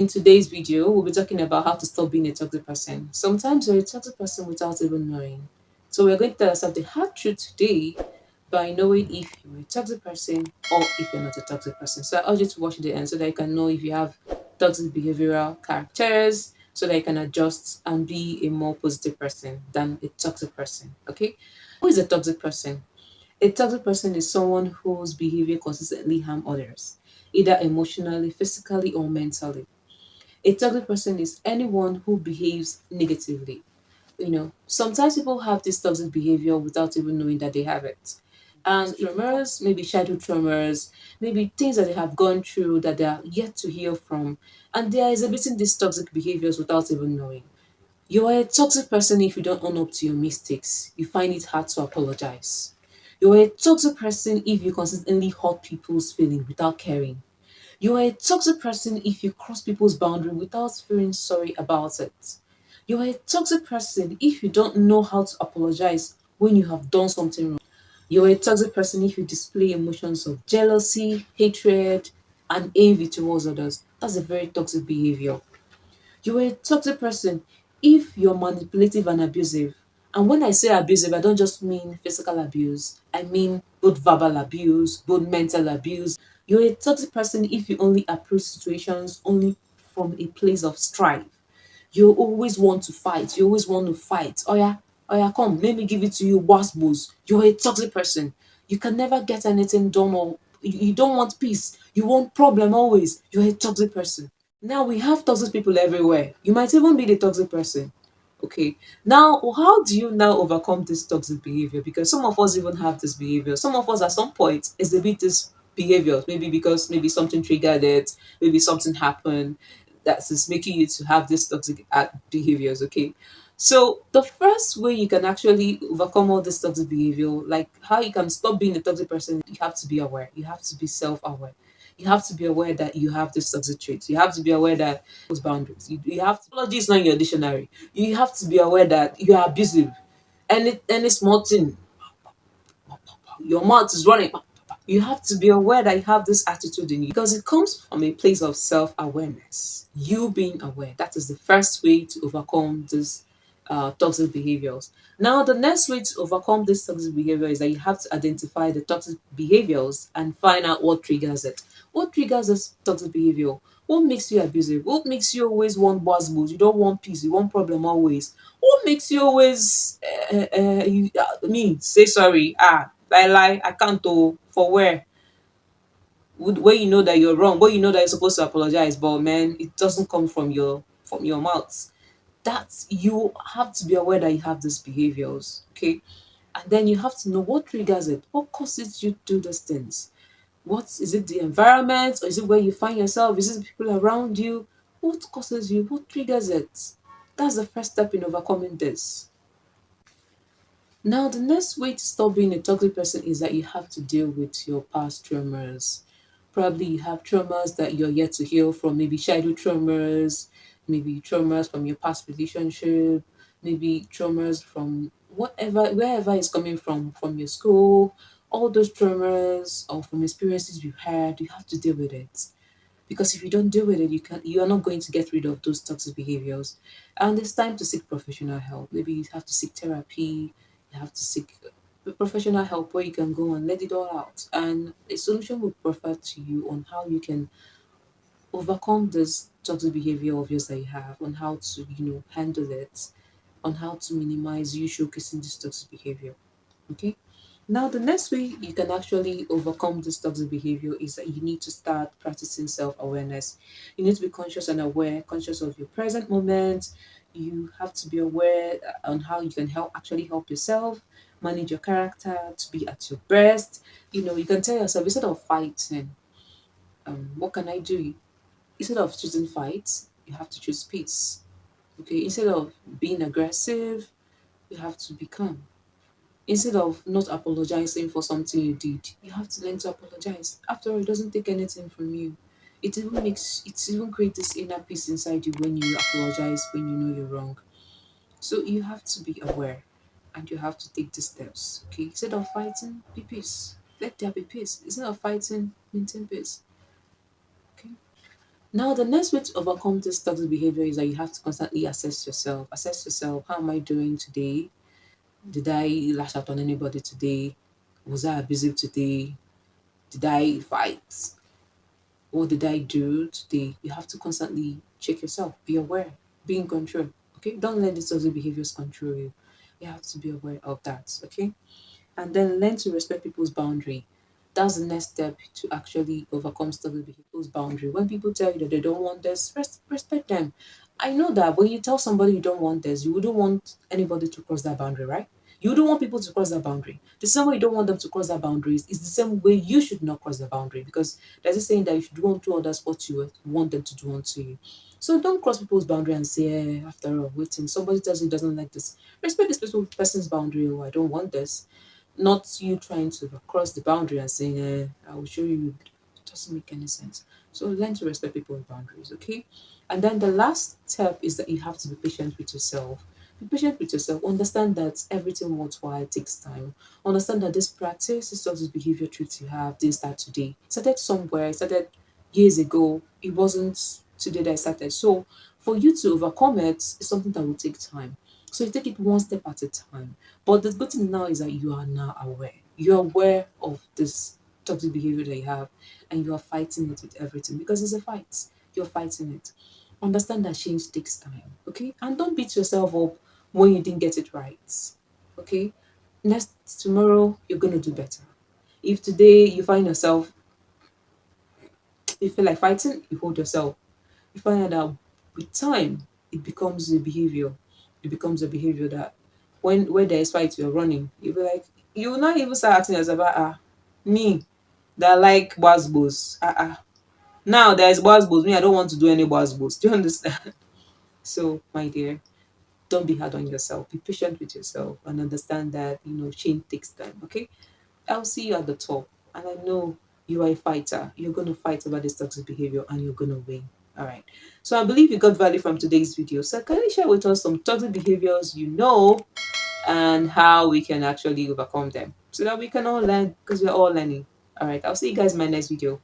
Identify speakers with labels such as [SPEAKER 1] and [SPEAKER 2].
[SPEAKER 1] In today's video, we'll be talking about how to stop being a toxic person. Sometimes you're a toxic person without even knowing. So we're going to tell ourselves the hard truth today by knowing if you're a toxic person or if you're not a toxic person. So I urge you to watch the end so that you can know if you have toxic behavioral characters so that you can adjust and be a more positive person than a toxic person. Okay? Who is a toxic person? A toxic person is someone whose behavior consistently harm others, either emotionally, physically, or mentally. A toxic person is anyone who behaves negatively. Sometimes people have this toxic behavior without even knowing that they have it. And traumas, maybe childhood traumas, maybe things that they have gone through that they are yet to heal from, and they are exhibiting these toxic behaviors without even knowing. You are a toxic person if you don't own up to your mistakes. You find it hard to apologize. You are a toxic person if you consistently hurt people's feelings without caring. You are a toxic person if you cross people's boundary without feeling sorry about it. You are a toxic person if you don't know how to apologize when you have done something wrong. You are a toxic person if you display emotions of jealousy, hatred, and envy towards others. That's a very toxic behavior. You are a toxic person if you're manipulative and abusive. And when I say abusive, I don't just mean physical abuse, I mean both verbal abuse, both mental abuse. You're a toxic person if you only approach situations only from a place of strife. You always want to fight. You always want to fight. Oh yeah, come, let me give it to you, wasbos. You're a toxic person. You can never get anything done, or you don't want peace. You want problem always. You're a toxic person. Now we have toxic people everywhere. You might even be the toxic person. Okay. Now, how do you now overcome this toxic behavior? Because some of us even have this behavior. Some of us at some point exhibit this behavior. Maybe because maybe something triggered it, maybe something happened that is making you to have these toxic behaviors. Okay. So the first way you can actually overcome all this toxic behavior, like how you can stop being a toxic person, you have to be aware. You have to be self-aware. You have to be aware that you have this toxic traits. You have to be aware that those boundaries. You have apology is not in your dictionary. You have to be aware that you are abusive. Any small thing, your mouth is running. You have to be aware that you have this attitude in you because it comes from a place of self-awareness. You being aware. That is the first way to overcome this toxic behaviors. Now, the next way to overcome this toxic behavior is that you have to identify the toxic behaviors and find out what triggers it. What triggers this toxic behavior? What makes you abusive? What makes you always want buzz mood? You don't want peace. You want problem always. What makes you always say sorry? Lie. I can't. Oh, for where? Where you know that you're wrong, where you know that you're supposed to apologize, but man, it doesn't come from your mouth. That you have to be aware that you have these behaviors, okay? And then you have to know what triggers it, what causes you to do those things. What is it, the environment, or is it where you find yourself? Is it the people around you? What causes you? What triggers it? That's the first step in overcoming this. Now, the next way to stop being a toxic person is that you have to deal with your past traumas. Probably you have traumas that you're yet to heal from, maybe childhood traumas, maybe traumas from your past relationship, maybe traumas from wherever it's coming from your school, all those traumas or from experiences you've had, you have to deal with it. Because if you don't deal with it, you are not going to get rid of those toxic behaviors. And it's time to seek professional help. Maybe you have to seek therapy, you have to seek professional help where you can go and let it all out. And a solution will prefer to you on how you can overcome this toxic behavior of yours that you have, on how to, handle it, on how to minimize you showcasing this toxic behavior. Okay. Now, the next way you can actually overcome this toxic behavior is that you need to start practicing self awareness. You need to be conscious and aware, conscious of your present moment. You have to be aware on how you can help yourself, manage your character to be at your best. You can tell yourself instead of fighting, what can I do? Instead of choosing fight, you have to choose peace. Okay, instead of being aggressive, you have to be calm. Instead of not apologizing for something you did, you have to learn to apologize. After all, it doesn't take anything from you. It even creates this inner peace inside you when you apologize, when you know you're wrong. So you have to be aware and you have to take the steps. Okay. Instead of fighting, be peace. Let there be peace. Instead of fighting, maintain peace. Okay. Now, the next way to overcome this toxic behavior is that you have to constantly assess yourself. Assess yourself. How am I doing today? Did I lash out on anybody today? Was I abusive today? Did I fight? What did I do today? You have to constantly check yourself. Be aware. Be in control. Okay? Don't let these toxic behaviors control you. You have to be aware of that. Okay? And then learn to respect people's boundary. That's the next step to actually overcome stubborn people's boundary. When people tell you that they don't want this, respect them. I know that when you tell somebody you don't want this, you wouldn't want anybody to cross that boundary, right? You don't want people to cross that boundary. The same way you don't want them to cross that boundary is the same way you should not cross the boundary, because there's a saying that you should do unto others what you want them to do unto you. So don't cross people's boundary and say, after all, waiting. Somebody tells you he doesn't like this. Respect this person's boundary. Oh, I don't want this, not you trying to cross the boundary and saying, I will show you. It doesn't make any sense. So learn to respect people's boundaries, okay? And then the last step is that you have to be patient with yourself. Be patient with yourself. Understand that everything worthwhile takes time. Understand that this practice, this sort of behavior traits you have, didn't start today. It started somewhere. It started years ago. It wasn't today that it started. So for you to overcome it is something that will take time. So you take it one step at a time. But the good thing now is that you are now aware. You're aware of this toxic behavior that you have, and you are fighting it with everything because it's a fight. You're fighting it. Understand that change takes time, okay? And don't beat yourself up when you didn't get it right, okay? Next tomorrow, you're gonna do better. If today you find yourself, you feel like fighting, you hold yourself. You find out that with time, it becomes a behavior. It becomes a behavior that when there is fight, you're running. You'll be like, you will not even start asking yourself, me that like wasbos. Now there is wasbos. Me, I don't want to do any wasbos. Do you understand? So, my dear, don't be hard on yourself. Be patient with yourself and understand that change takes time. Okay, I'll see you at the top, and I know you are a fighter. You're gonna fight about this toxic behavior, and you're gonna win. All right. So I believe you got value from today's video. So can you share with us some toxic behaviors and how we can actually overcome them so that we can all learn, because we're all learning. All right. I'll see you guys in my next video.